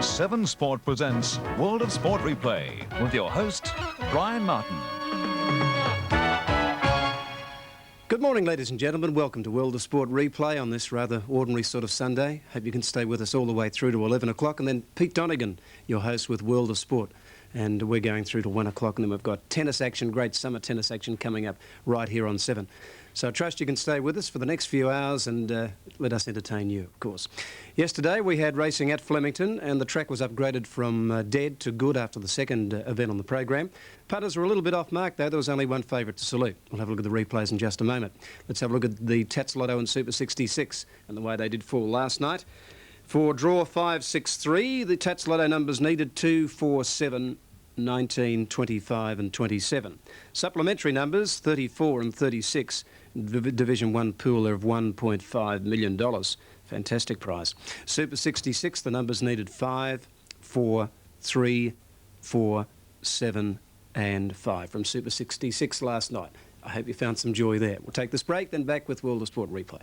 7 Sport presents World of Sport Replay with your host, Brian Martin. Good morning, ladies and gentlemen. Welcome to World of Sport Replay on this rather ordinary sort of Sunday. Hope you can stay with us all the way through to 11 o'clock. And then Pete Donegan, your host with World of Sport. And we're going through to 1 o'clock. And then we've got tennis action, great summer tennis action coming up right here on 7. So I trust you can stay with us for the next few hours and let us entertain you, of course. Yesterday we had racing at Flemington and the track was upgraded from dead to good after the second event on the program. Punters were a little bit off mark though. There was only one favourite to salute. We'll have a look at the replays in just a moment. Let's have a look at the Tats Lotto and Super 66 and the way they did fall last night. For draw 563, the Tats Lotto numbers needed 2, 4, 7, 19, 25 and 27. Supplementary numbers 34 and 36. Division 1 pool of $1.5 million. Fantastic prize. Super 66, the numbers needed 5, 4, 3, 4, 7 and 5 from Super 66 last night. I hope you found some joy there. We'll take this break, then back with World of Sport Replay.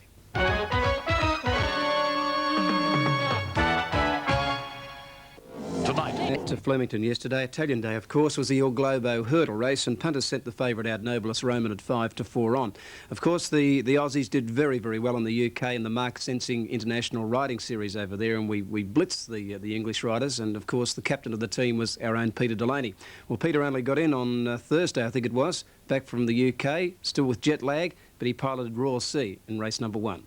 To Flemington yesterday. Italian Day, of course, was the Il Globo hurdle race, and punters sent the favourite out, Nobilis Roman, at 5 to 4 on. Of course, the Aussies did very, very well in the UK in the Mark Sensing International Riding Series over there, and we blitzed the English riders, and of course the captain of the team was our own Peter Delaney. Well, Peter only got in on Thursday, I think it was, back from the UK, still with jet lag, but he piloted Royal Sea in race number 1.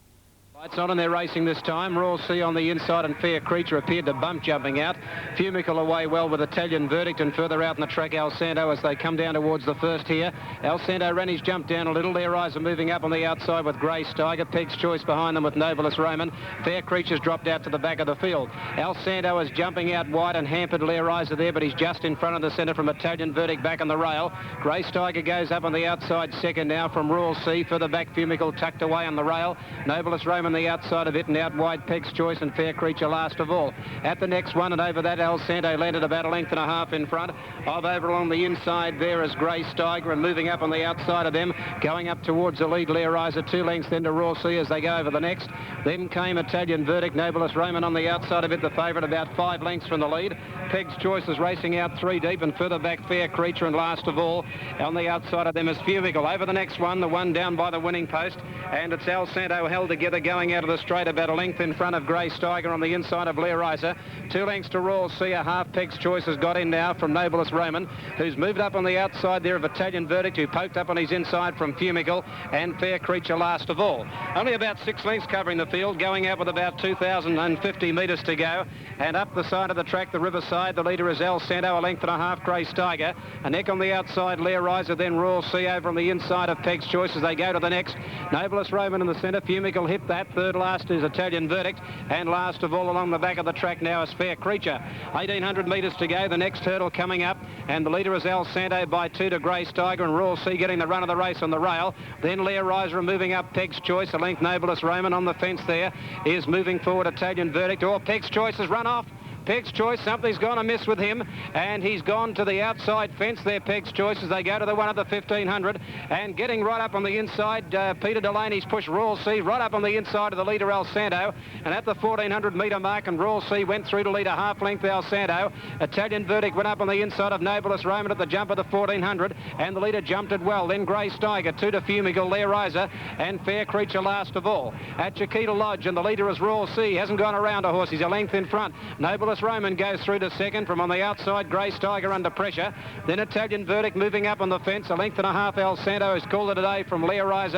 It's on and they're racing this time. Royal Sea on the inside and Fair Creature appeared to bump jumping out. Fumical away well with Italian Verdict and further out in the track El Santo as they come down towards the first here. El Santo ran his jump down a little. Their eyes are moving up on the outside with Grey Steiger. Peg's Choice behind them with Nobilis Roman. Fair Creature's dropped out to the back of the field. El Santo is jumping out wide and hampered Lear Eyes are there, but he's just in front of the centre from Italian Verdict back on the rail. Grey Steiger goes up on the outside second now from Royal Sea. Further back Fumical tucked away on the rail. Nobilis Roman the outside of it and out wide Peg's Choice and Fair Creature last of all. At the next one and over that El Santo landed about a length and a half in front of over along the inside there is Grey Steiger and moving up on the outside of them going up towards the lead Lear Eyes 2 lengths then to Royal Sea as they go over the next. Then came Italian Verdict, Nobilis Roman on the outside of it, the favourite about 5 lengths from the lead. Peg's Choice is racing out 3 deep and further back Fair Creature and last of all on the outside of them is Fumical. Over the next one, the one down by the winning post and it's El Santo held together going out of the straight about a length in front of Grey Steiger on the inside of Lear Eyes 2 lengths to Royal Sea. A half Peg's Choice has got in now from Nobilis Roman who's moved up on the outside there of Italian Verdict who poked up on his inside from Fumical and Fair Creature last of all. Only about 6 lengths covering the field going out with about 2,050 metres to go and up the side of the track the riverside the leader is El Santo a length and a half Grey Steiger. A neck on the outside Lear Eyes then Royal Sea over on the inside of Peg's Choice as they go to the next. Nobilis Roman in the centre. Fumical hit that. Third last is Italian Verdict and last of all along the back of the track now is Fair Creature. 1,800 metres to go. The next hurdle coming up and the leader is El Santo by 2 to Grey Steiger and Royal Sea getting the run of the race on the rail. Then Lear Eyes moving up Peg's Choice. A length Nobilis Roman on the fence there is moving forward Italian Verdict. Oh, Peg's Choice has run off. Peg's Choice, something's gone amiss with him and he's gone to the outside fence there, Peg's Choice, as they go to the one of the 1,500 and getting right up on the inside, Peter Delaney's pushed Royal Sea right up on the inside of the leader El Santo and at the 1,400 metre mark and Royal Sea went through to lead a half length El Santo. Italian Verdict went up on the inside of Nobilis Roman at the jump of the 1,400 and the leader jumped it well. Then Grey Steiger, 2 to Fumical, Lear Eyes and Fair Creature last of all. At Chiquita Lodge and the leader is Royal Sea, hasn't gone around a horse, he's a length in front. Nobilis Roman goes through to second from on the outside Grey Steiger under pressure. Then Italian Verdict moving up on the fence. A length and a half El Santo has called it a day from Lear Eyes.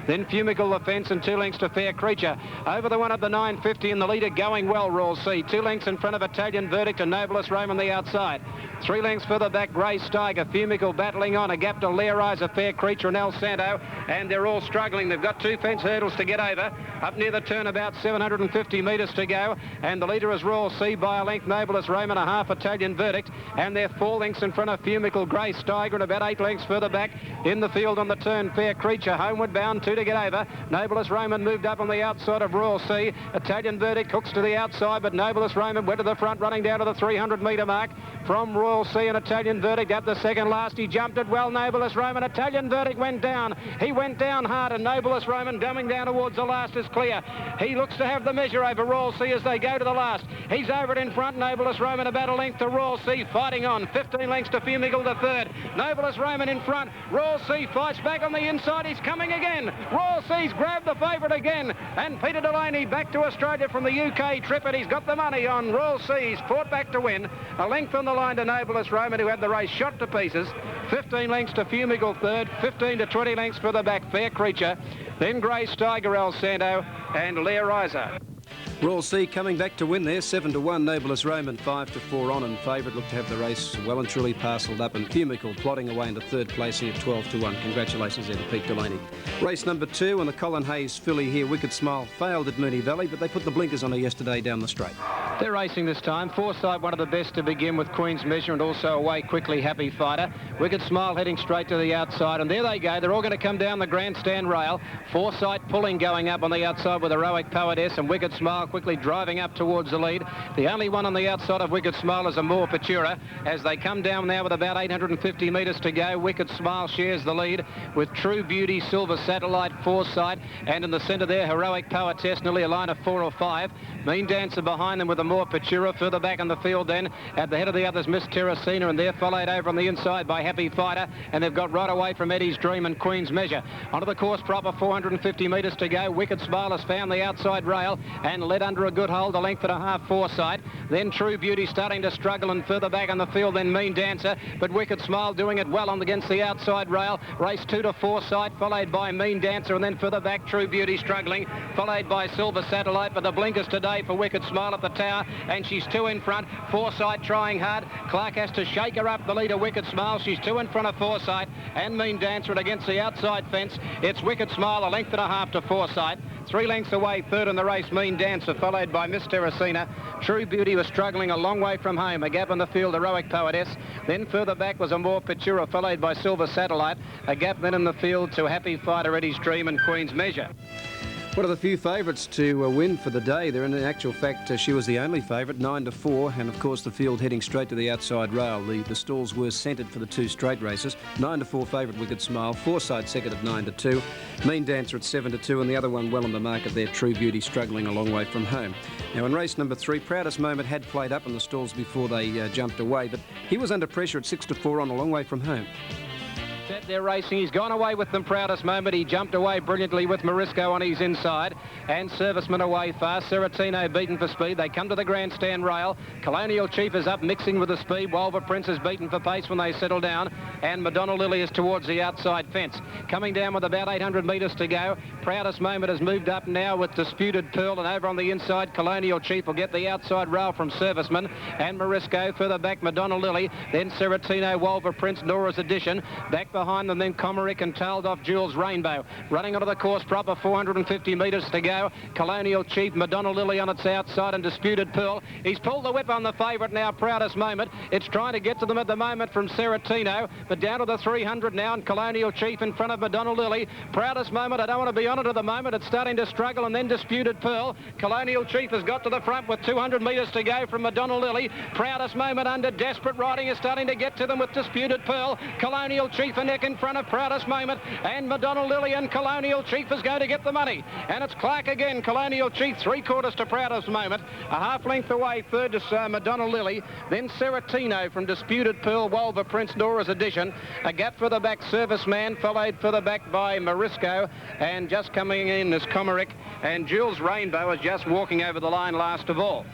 Then Fumical the fence and 2 lengths to Fair Creature. Over the one of the 950 and the leader going well Royal Sea. 2 lengths in front of Italian Verdict and Nobilis Roman the outside. 3 lengths further back Grey Steiger. Fumical battling on a gap to Lear Eyes, Fair Creature and El Santo and they're all struggling. They've got 2 fence hurdles to get over. Up near the turn about 750 metres to go and the leader is Royal Sea by a length Nobilis Roman a half Italian Verdict and they're 4 lengths in front of Fumical, Grey Steiger and about 8 lengths further back in the field on the turn Fair Creature. Homeward bound 2 to get over. Nobilis Roman moved up on the outside of Royal Sea. Italian Verdict hooks to the outside but Nobilis Roman went to the front running down to the 300 metre mark from Royal Sea and Italian Verdict at the second last. He jumped it well, Nobilis Roman. Italian Verdict went down. He went down hard and Nobilis Roman coming down towards the last is clear. He looks to have the measure over Royal Sea as they go to the last. He's over it in front front. Noblest Roman about a length to Royal Sea, fighting on. 15 lengths to Fumiggle the third. Noblest Roman in front. Royal Sea fights back on the inside. He's coming again. Royal Sea's grabbed the favourite again. And Peter Delaney back to Australia from the UK trip, and he's got the money on Royal Sea's fought back to win. A length on the line to Noblest Roman, who had the race shot to pieces. 15 lengths to Fumiggle third. 15 to 20 lengths for the back, Fair Creature. Then Grey Steiger, El Santo, and Leah Riser. Royal Sea coming back to win there, 7-1. Noblest Roman 5-4 on, and favourite looked to have the race well and truly parcelled up, and Fumiggle plodding away into third placing at 12-1. Congratulations there to Pete Delaney. Race number 2 and the Colin Hayes filly here, Wicked Smile, failed at Moonee Valley, but they put the blinkers on her yesterday down the straight. They're racing this time. Foresight, one of the best to begin with Queen's Measure, and also away quickly Happy Fighter. Wicked Smile heading straight to the outside, and there they go. They're all going to come down the grandstand rail. Foresight pulling going up on the outside with Heroic Poetess, and Wicked Smile quickly driving up towards the lead. The only one on the outside of Wicked Smile is Amor Patura. As they come down now with about 850 metres to go, Wicked Smile shares the lead with True Beauty, Silver Satellite, Foresight, and in the centre there, Heroic Poetess, nearly a line of 4 or 5. Mean Dancer behind them with Amor Patura. Further back in the field then, at the head of the others, Miss Terracina, and they're followed over on the inside by Happy Fighter, and they've got right away from Eddie's Dream and Queen's Measure. Onto the course proper, 450 metres to go. Wicked Smile has found the outside rail and led under a good hold, a length and a half Foresight. Then True Beauty starting to struggle, and further back in the field then Mean Dancer, but Wicked Smile doing it well on against the outside rail. Race 2 to Foresight, followed by Mean Dancer, and then further back True Beauty struggling, followed by Silver Satellite, but the blinkers today for Wicked Smile at the tower, and she's 2 in front. Foresight trying hard. Clark has to shake her up, the leader Wicked Smile. She's 2 in front of Foresight and Mean Dancer, and against the outside fence it's Wicked Smile, a length and a half to Foresight. 3 lengths away, third in the race, Mean Dancer, followed by Miss Terracina. True Beauty was struggling a long way from home. A gap in the field, Heroic Poetess. Then further back was Amor Patura, followed by Silver Satellite. A gap then in the field to Happy Fighter, Eddie's Dream and Queen's Measure. One of the few favourites to win for the day there. In actual fact, she was the only favourite, 9-4, and of course the field heading straight to the outside rail. The stalls were centred for the 2 straight races. 9-4 favourite Wicked Smile, Foresight second at 9-2, Mean Dancer at 7-2, and the other one well on the market there, True Beauty, struggling a long way from home. Now in race number 3, Proudest Moment had played up in the stalls before they jumped away, but he was under pressure at 6-4 on, a long way from home. They're racing. He's gone away with them, Proudest Moment. He jumped away brilliantly with Morisco on his inside, and Serviceman away fast. Seratino beaten for speed. They come to the grandstand rail. Colonial Chief is up mixing with the speed. Wolver Prince is beaten for pace when they settle down, and Madonna Lily is towards the outside fence. Coming down with about 800 metres to go. Proudest Moment has moved up now with Disputed Pearl, and over on the inside Colonial Chief will get the outside rail from Serviceman and Morisco. Further back Madonna Lily, then Seratino, Wolver Prince, Nora's Edition. Back behind them then Comerick and tailed off Jules Rainbow. Running onto the course proper, 450 metres to go. Colonial Chief, Madonna Lily on its outside, and Disputed Pearl. He's pulled the whip on the favourite now, Proudest Moment. It's trying to get to them at the moment from Seratino, but down to the 300 now, and Colonial Chief in front of Madonna Lily. Proudest Moment, I don't want to be on it at the moment. It's starting to struggle, and then Disputed Pearl. Colonial Chief has got to the front with 200 metres to go from Madonna Lily. Proudest Moment under desperate riding is starting to get to them with Disputed Pearl. Colonial Chief a neck in front of Proudest Moment, and Madonna Lily, and Colonial Chief is going to get the money. And it's Clark again. Colonial Chief 3/4 to Proudest Moment. A half length away, third to Madonna Lily. Then Seratino from Disputed Pearl, Wolver Prince, Nora's Edition. A gap further back, Serviceman, followed further back by Morisco, and just coming in is Comerick, and Jules Rainbow is just walking over the line last of all.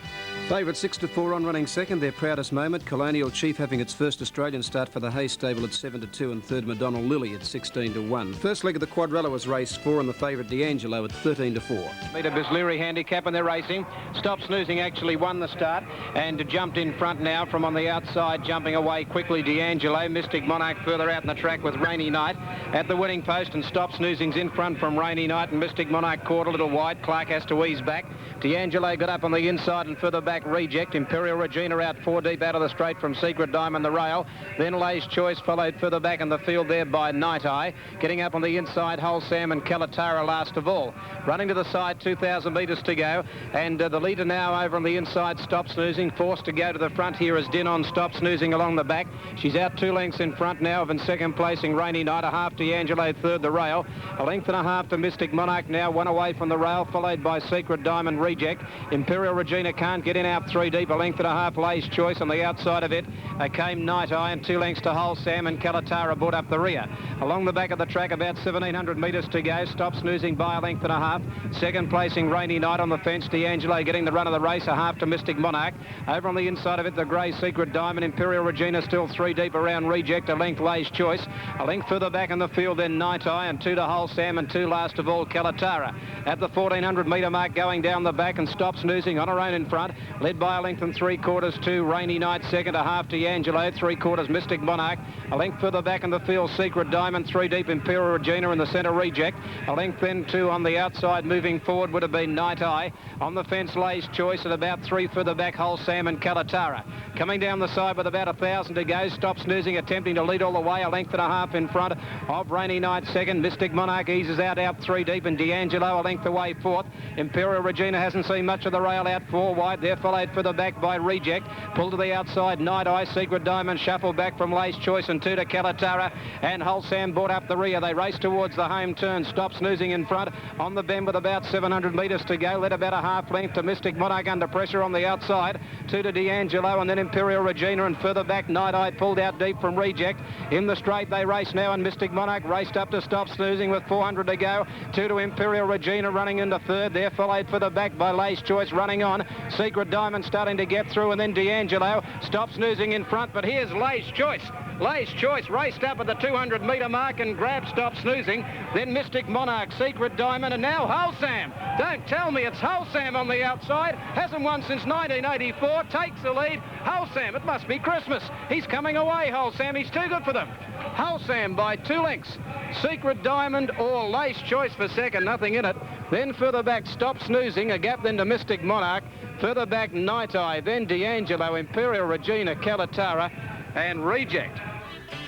Favourite 6-4 on, running second, their Proudest Moment. Colonial Chief having its first Australian start for the Hayes stable at 7-2, and third Madonna Lily at 16-1. First leg of the quadrella was race 4, and the favourite D'Angelo at 13-4. Meter Bisleri handicap, and they're racing. Stop Snoozing actually won the start and jumped in front now from on the outside, jumping away quickly D'Angelo. Mystic Monarch further out in the track with Rainy Night at the winning post, and Stop Snoozing's in front from Rainy Night, and Mystic Monarch caught a little wide. Clark has to ease back. D'Angelo got up on the inside, and further back Reject. Imperial Regina out 4 deep out of the straight from Secret Diamond the rail. Then Lay's Choice followed further back in the field there by Night Eye. Getting up on the inside, Whole Sam and Calatara last of all. Running to the side, 2,000 metres to go, and the leader now over on the inside, Stop Snoozing, forced to go to the front here as Dinon Stop Snoozing along the back. She's out 2 lengths in front now of in second placing Rainy Night, a half to Angelo, third the rail. A length and a half to Mystic Monarch now, 1 away from the rail, followed by Secret Diamond Reject. Imperial Regina can't get get in out 3 deep, a length and a half. Lay's Choice on the outside of it. Came Night Eye, and 2 lengths to Whole Sam, and Calatara brought up the rear. Along the back of the track, about 1,700 metres to go. Stop snoozing by a length and a half. Second placing Rainy Night on the fence. D'Angelo getting the run of the race, a half to Mystic Monarch. Over on the inside of it, the grey Secret Diamond. Imperial Regina still 3 deep around Reject. A length Lay's Choice. A length further back in the field, then Night Eye, and 2 to Whole Sam, and 2 last of all Calatara. At the 1,400 metre mark, going down the back, and Stop Snoozing on her own in front, led by a length and 3/4 to Rainy Night second, a half to D'Angelo, 3/4 Mystic Monarch. A length further back in the field, Secret Diamond, 3 deep Imperial Regina in the centre, Reject. A length then 2 on the outside, moving forward would have been Night Eye. On the fence, Lay's Choice, at about 3 further back, Whole Sam and Calatara. Coming down the side with about 1,000 to go, Stop Snoozing attempting to lead all the way, a length and a half in front of Rainy Night second. Mystic Monarch eases out 3 deep, and D'Angelo a length away fourth. Imperial Regina hasn't seen much of the rail, out 4 wide. They're followed further back by Reject. Pulled to the outside, Night Eye, Secret Diamond shuffle back from Lay's Choice, and 2 to Calatara, and Whole Sam brought up the rear. They race towards the home turn. Stop Snoozing in front on the bend with about 700 metres to go. Led about a half length to Mystic Monarch under pressure on the outside. 2 to D'Angelo, and then Imperial Regina, and further back Night Eye pulled out deep from Reject. In the straight they race now, and Mystic Monarch raced up to Stop Snoozing with 400 to go. 2 to Imperial Regina running into third. They're followed further back by Lay's Choice running on. Secret Diamond starting to get through, and then D'Angelo. Stop Snoozing in front, but here's Lay's Choice. Lay's Choice raced up at the 200 metre mark and grabbed Stop Snoozing. Then Mystic Monarch, Secret Diamond, and now Whole Sam. Don't tell me it's Whole Sam on the outside. Hasn't won since 1984. Takes the lead. Whole Sam, it must be Christmas. He's coming away, Whole Sam. He's too good for them. Whole Sam by 2 lengths. Secret Diamond or Lay's Choice for second, nothing in it. Then further back, Stop Snoozing, a gap then to Mystic Monarch. Further back, Night Eye, then D'Angelo, Imperial Regina, Calatara, and Reject.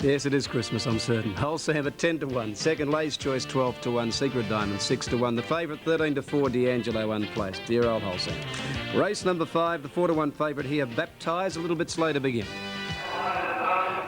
Yes, it is Christmas, I'm certain. Whole Sam at 10 to 1. Second, Lay's Choice 12 to 1. Secret Diamond 6 to 1. The favourite 13 to 4. D'Angelo unplaced. Dear old Whole Sam. Race number 5, the 4 to 1 favourite here. Baptise, a little bit slow to begin.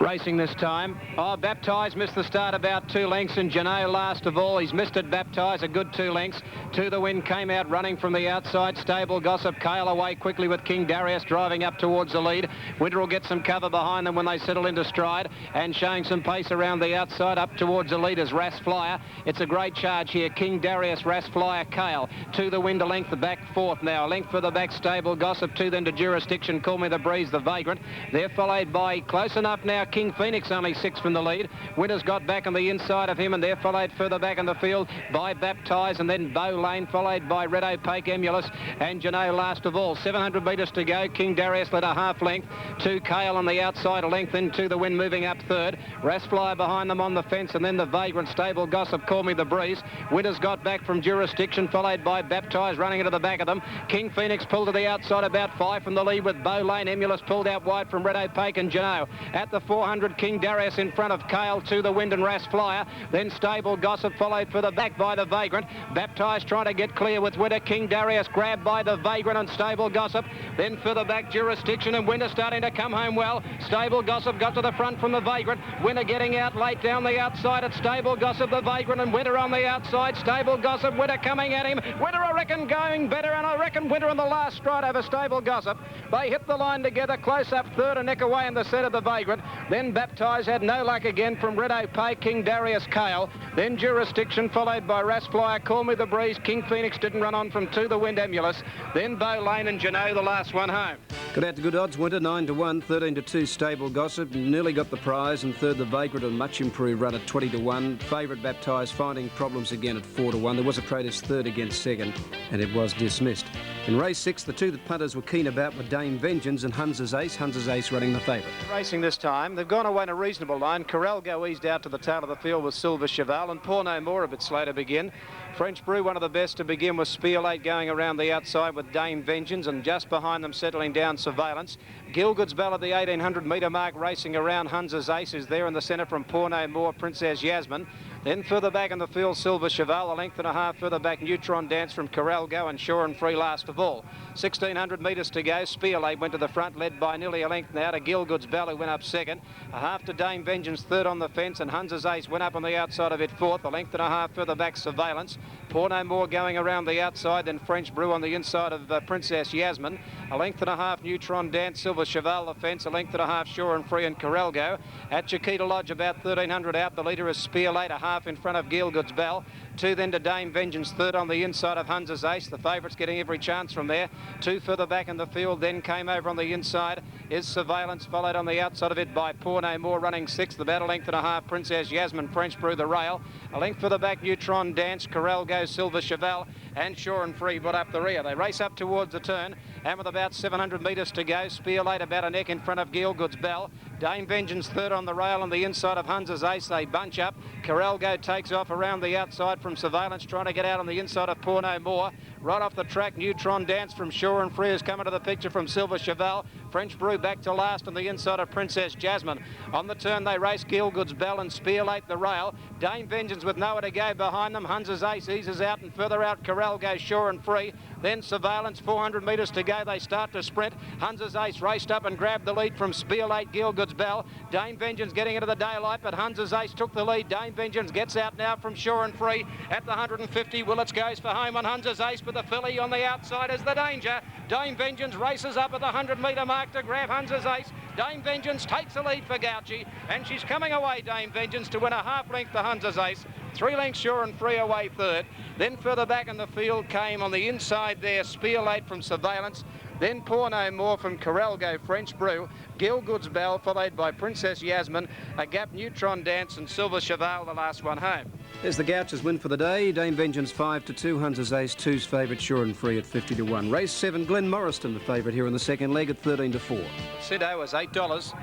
Racing this time. Baptise missed the start about 2 lengths, and Janot last of all. He's missed it, Baptise, a good 2 lengths. To the wind, came out running from the outside. Stable Gossip, Kale away quickly with King Darius driving up towards the lead. Winter will get some cover behind them when they settle into stride, and showing some pace around the outside up towards the leaders, Ras Flyer. It's a great charge here. King Darius, Ras Flyer, Kale. To the wind, a length back fourth now. A length further back, Stable Gossip. 2 then to Jurisdiction, Call Me the Breeze, the Vagrant. They're followed by, close enough now, King Phoenix, only 6 from the lead. Winter's got back on the inside of him, and they're followed further back in the field by Baptise, and then Bow Lane, followed by Red Opaque, Emulous, and Janot last of all. 700 metres to go. King Darius led a half length. 2 Kale on the outside, a length into the wind, moving up third. Rasflyer behind them on the fence, and then the Vagrant, Stable Gossip, Call Me the Breeze. Winter's got back from Jurisdiction, followed by Baptise running into the back of them. King Phoenix pulled to the outside, about 5 from the lead, with Bow Lane. Emulous pulled out wide from Red Opaque and Janot. At the 400, King Darius in front of Kale, to the wind, and Ras Flyer. Then Stable Gossip followed further back by the Vagrant. Baptise trying to get clear with Winter. King Darius grabbed by the Vagrant and Stable Gossip. Then further back, Jurisdiction, and Winter starting to come home well. Stable Gossip got to the front from the Vagrant. Winter getting out late down the outside at Stable Gossip, the Vagrant, and Winter on the outside. Stable Gossip, Winter coming at him. Winter, I reckon, going better, and I reckon Winter on the last stride over Stable Gossip. They hit the line together, close up third, a neck away in the centre, the Vagrant. Then Baptise had no luck again from Red Opaque, King Darius, Kale. Then Jurisdiction, followed by Ras Flyer, Call Me the Breeze. King Phoenix didn't run on from To the Wind, Emulous. Then Bow Lane and Janot, the last one home. Got out to good odds, Winter, 9 to 1, 13 to 2, Stable Gossip. Nearly got the prize, and third, the Vagrant, a much improved run at 20 to 1. Favourite Baptise finding problems again at 4 to 1. There was a protest third against second, and it was dismissed. In race 6, the 2 that punters were keen about were Dame Vengeance and Hunz's Ace. Hunz's Ace running the favourite. Racing this time, they've gone away in a reasonable line. Corralgo eased out to the tail of the field with Silver Cheval, and Pour No More a bit slow to begin. French Brew, one of the best to begin, with Spear Late going around the outside with Dame Vengeance, and just behind them settling down Surveillance. Gilgood's Bell at the 1800 metre mark racing around. Hunz's Ace is there in the centre from Pour No More, Princess Yasmin. Then further back in the field, Silver Cheval, a length and a half further back, Neutron Dance from Corralgo, and Sure and Free last of all. 1,600 metres to go. Spearlade went to the front, led by nearly a length now to Gilgood's Bell, who went up second. A half to Dame Vengeance, third on the fence, and Hunter's Ace went up on the outside of it fourth. A length and a half further back, Surveillance. Poor No More going around the outside, then French Brew on the inside of Princess Yasmin. A length and a half, Neutron Dance, Silver Cheval the fence. A length and a half, Sure and Free, and Corralgo. At Chiquita Lodge, about 1,300 out. The leader is Spearlade, a half in front of Gilgood's Bell. Two then to Dame Vengeance, third on the inside of Hunter's Ace. The favourites getting every chance from there. Two further back in the field, then came over on the inside is Surveillance, followed on the outside of it by Poor No More, running sixth, about a length and a half, Princess Yasmin, French Brew the rail. A length further back, Neutron Dance, Corralgo, Silver Cheval, and Sure and Free but up the rear. They race up towards the turn, and with about 700 metres to go, Spearlade about a neck in front of Gilgood's Bell. Dame Vengeance third on the rail on the inside of Hunter's Ace. They bunch up. Corralgo takes off around the outside from Surveillance, trying to get out on the inside of Poor No More. Right off the track, Neutron Dance from Sure and Free is coming to the picture from Silver Cheval. French Brew back to last on the inside of Princess Jasmine. On the turn, they race Gilgood's Bell and Spearlade the rail. Dame Vengeance with nowhere to go behind them. Hunter's Ace eases out, and further out, Corralgo, Sure and Free. Then Surveillance, 400 metres to go. They start to sprint. Hunter's Ace raced up and grabbed the lead from Spearlade, Gilgood's Bell. Dame Vengeance getting into the daylight, but Hunter's Ace took the lead. Dame Vengeance gets out now from Sure and Free at the 150. Willits goes for home on Hunter's Ace, but the filly on the outside is the danger. Dame Vengeance races up at the 100-metre mark to grab Hunter's Ace. Dame Vengeance takes the lead for Gauchi, and she's coming away, Dame Vengeance, to win a half length to Hunter's Ace. 3 lengths Sure and Free away third. Then further back in the field came on the inside there Spearlade from Surveillance. Then Poor No More from Corralgo, French Brew. Gilgood's Bell, followed by Princess Yasmin. A gap, Neutron Dance, and Silver Cheval, the last one home. There's the Gouchers win for the day. Dame Vengeance 5-2, Hunter's Ace 2's favourite, Sure and Free at 50-1. Race 7, Glen Morriston the favourite here in the second leg at 13-4. Sido was $8.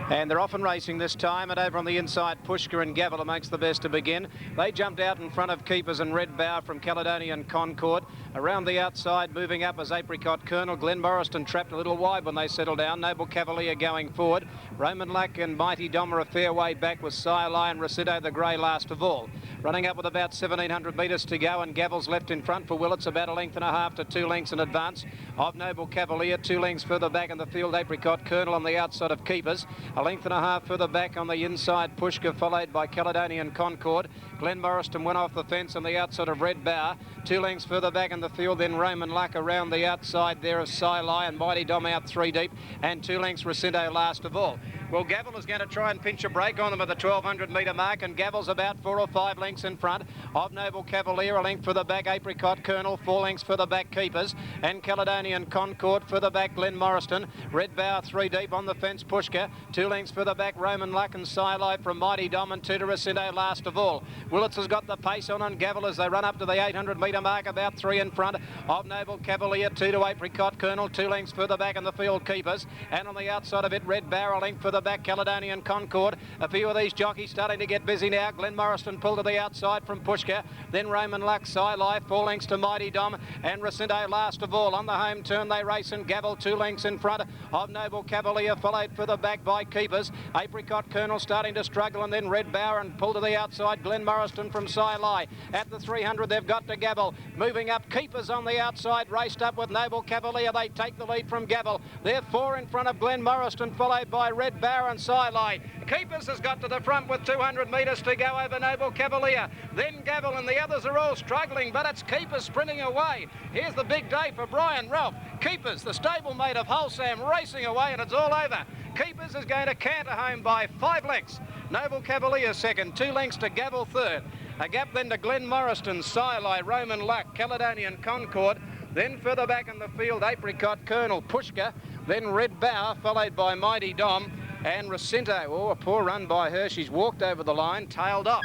And they're often racing this time, and over on the inside, Pushka and Gavel amongst the best to begin. They jumped out in front of Keepers and Red Bower from Caledonian Concord. Around the outside, moving up as Apricot Colonel. Glen Morriston trapped a little wide when they settled down. Noble Cavalier going forward. Roman Luck and Mighty Dom are a fair way back with Sci-Li and Resido the Grey last of all. Running up with about 1,700 metres to go, and Gavel's left in front for Willits, about a length and a half to 2 lengths in advance of Noble Cavalier. 2 lengths further back in the field, Apricot Colonel on the outside of Keepers. A length and a half further back on the inside, Pushka, followed by Caledonian Concord. Glen Morriston went off the fence on the outside of Red Bower. 2 lengths further back in the field, then Roman Luck around the outside there of Sci-Li, and Mighty Dom out 3 deep, and 2 lengths Resido last of all. Well, Gavel is going to try and pinch a break on them at the 1,200 metre mark, and Gavel's about 4 or 5 lengths in front of Noble Cavalier. A length for the back, Apricot Colonel. 4 lengths for the back, Keepers, and Caledonian Concord. For the back, Glen Morriston. Red Bower 3 deep on the fence, Pushka. 2 lengths for the back, Roman Luck and Sci-Li from Mighty Dom, and 2 to Resido last of all. Willits has got the pace on Gavel as they run up to the 800 metre mark, about 3 in front of Noble Cavalier. 2 to Apricot Colonel. 2 lengths further back in the field, Keepers, and on the outside of it, Red Bower. A length for the back, Caledonian Concord. A few of these jockeys starting to get busy now. Glen Morriston pulled to the outside from Pushka, then Roman Luck, Sci-Li, 4 lengths to Mighty Dom, and Resido last of all. On the home turn they race, and Gavel 2 lengths in front of Noble Cavalier, followed for the back by Keepers. Apricot Colonel starting to struggle, and then Red Bower, and pull to the outside, Glen Morriston from Sci-Li. At the 300 they've got to Gavel. Moving up, Keepers on the outside, raced up with Noble Cavalier. They take the lead from Gavel. They're 4 in front of Glen Morriston, followed by Red Bower and Sci-Li. Keepers has got to the front with 200 metres to go over Noble Cavalier. Then Gavel, and the others are all struggling, but it's Keepers sprinting away. Here's the big day for Brian Ralph. Keepers, the stablemate of Wholesam, racing away, and it's all over. Keepers is going to canter home by 5 lengths. Noble Cavalier second, 2 lengths to Gavel third. A gap then to Glen Morriston, Sci-Li, Roman Luck, Caledonian Concord. Then further back in the field, Apricot Colonel, Pushka. Then Red Bower, followed by Mighty Dom and Racinto. Oh, a poor run by her. She's walked over the line, tailed off.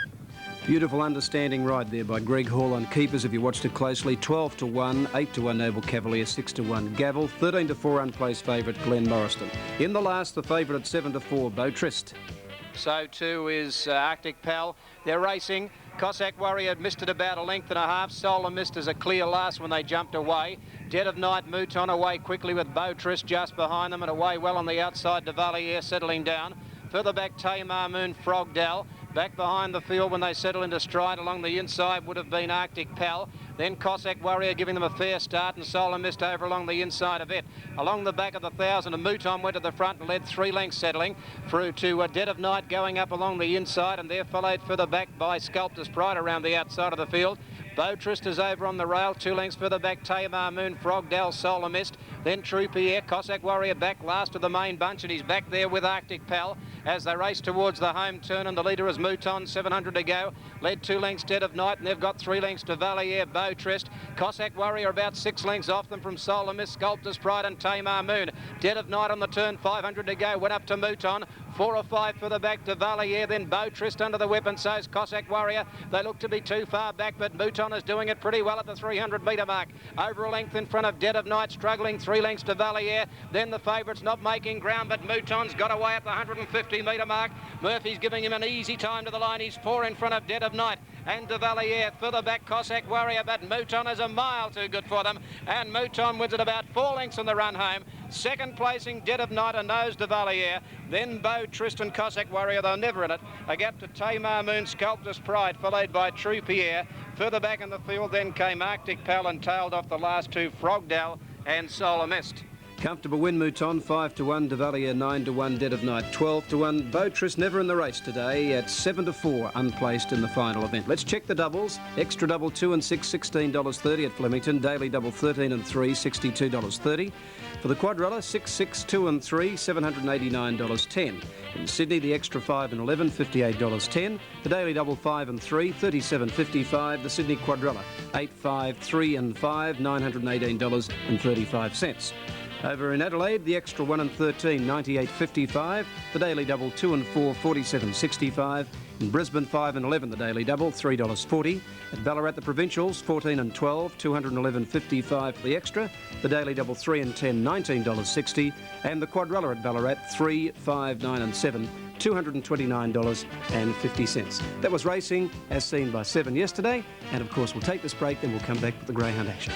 Beautiful understanding ride there by Greg Hall on Keepers, if you watched it closely. 12-1, 8-1 Noble Cavalier, 6-1 Gavel, 13-4 unplaced favourite Glen Morriston. In the last, the favourite at 7-4, Beau Trist. So too is Arctic Pal. They're racing. Cossack Warrior missed it about a length and a half. Solar missed as a clear last when they jumped away. Dead of Night Mouton away quickly with Beau Trist just behind them, and away well on the outside. Devalier settling down. Further back, Tamar Moon, Frogdale. Back behind the field when they settle into stride along the inside would have been Arctic Pal. Then Cossack Warrior giving them a fair start, and Solar Mist over along the inside of it. Along the back of the 1,000, and Mouton went to the front and led 3 lengths, settling through to Dead of Night going up along the inside, and they're followed further back by Sculptor's Pride around the outside of the field. Beautrist is over on the rail, 2 lengths further back, Tamar Moon, Frogdale, Solar Mist, then True Pierre, Cossack Warrior back last of the main bunch, and he's back there with Arctic Pal as they race towards the home turn, and the leader is Mouton, 700 to go, led 2 lengths Dead of Night, and they've got 3 lengths to Valier, Beautrist, Cossack Warrior about 6 lengths off them from Solar Mist, Sculptor's Pride and Tamar Moon. Dead of Night on the turn, 500 to go, went up to Mouton, 4 or 5 further back to Valier, then Beautrist under the whip, and so's Cossack Warrior. They look to be too far back, but Mouton is doing it pretty well at the 300 metre mark. Over a length in front of Dead of Night, struggling 3 lengths to Valier. Then the favourites not making ground, but Mouton's got away at the 150 metre mark. Murphy's giving him an easy time to the line. He's 4 in front of Dead of Night and de Valier. Further back Cossack Warrior, but Mouton is a mile too good for them, and Mouton wins at about 4 lengths in the run home. Second placing Dead of Night, a nose de Valier, then Beautrist and Cossack Warrior, they're never in it. A gap to Tamar Moon, Sculptor's Pride, followed by True Pierre. Further back in the field then came Arctic Pal, and tailed off the last 2, Frogdale and Solar Mist. Comfortable win, Mouton, 5 to 1, de Valier 9 to 1, Dead of Night 12 to 1. Beautrist never in the race today at 7 to 4, unplaced in the final event. Let's check the doubles. Extra double 2 and 6, $16.30 at Flemington. Daily double 13 and 3, $62.30. For the quadrilla, 6, 6, 2 and 3, $789.10. In Sydney, the extra 5 and 11, $58.10. The daily double 5 and 3, $37.55. The Sydney quadrilla, 8, 5, 3 and 5, $918.35. Over in Adelaide, the extra 1 and 13, $98.55. The daily double 2 and 4, $47.65. In Brisbane, 5 and 11, the daily double, $3.40. At Ballarat, the provincials, 14 and 12, $211.55 for the extra. The daily double 3 and 10, $19.60. And the quadrilla at Ballarat, 3, 5, 9 and 7, $229.50. That was racing as seen by 7 yesterday. And of course, we'll take this break, then we'll come back with the greyhound action.